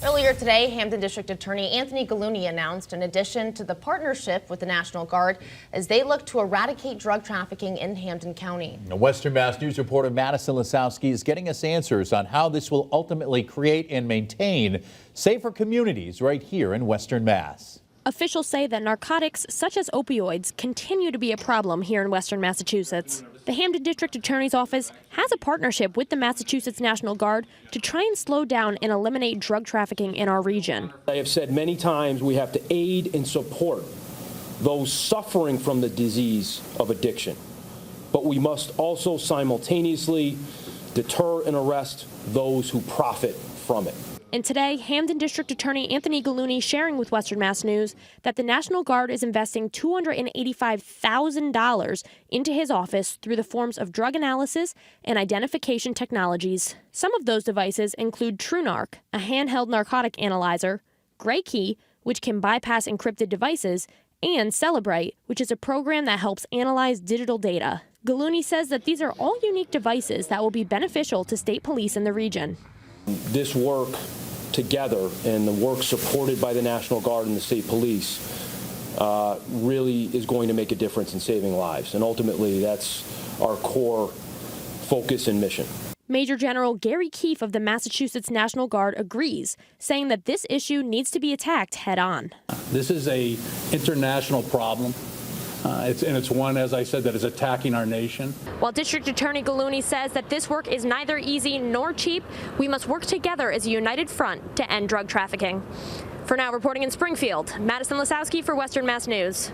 Earlier today, Hampden District Attorney Anthony Gulluni announced an addition to the partnership with the National Guard as they look to eradicate drug trafficking in Hampden County. Western Mass News reporter Madison Lasowski is getting us answers on how this will ultimately create and maintain safer communities right here in Western Mass. Officials say that narcotics such as opioids continue to be a problem here in Western Massachusetts. The Hampden District Attorney's Office has a partnership with the Massachusetts National Guard to try and slow down and eliminate drug trafficking in our region. I have said many times we have to aid and support those suffering from the disease of addiction, but we must also simultaneously deter and arrest those who profit from it. And today, Hampden District Attorney Anthony Gulluni sharing with Western Mass News that the National Guard is investing $285,000 into his office through the forms of drug analysis and identification technologies. Some of those devices include TrueNarc, a handheld narcotic analyzer, Gray Key, which can bypass encrypted devices, and Celebrate, which is a program that helps analyze digital data. Gulluni says that these are all unique devices that will be beneficial to state police in the region. This work together and the work supported by the National Guard and the state police really is going to make a difference in saving lives. And ultimately, that's our core focus and mission. Major General Gary Keefe of the Massachusetts National Guard agrees, saying that this issue needs to be attacked head on. This is an international problem. It's one, as I said, that is attacking our nation. While District Attorney Gulluni says that this work is neither easy nor cheap, we must work together as a united front to end drug trafficking. For now, reporting in Springfield, Madison Lasowski for Western Mass News.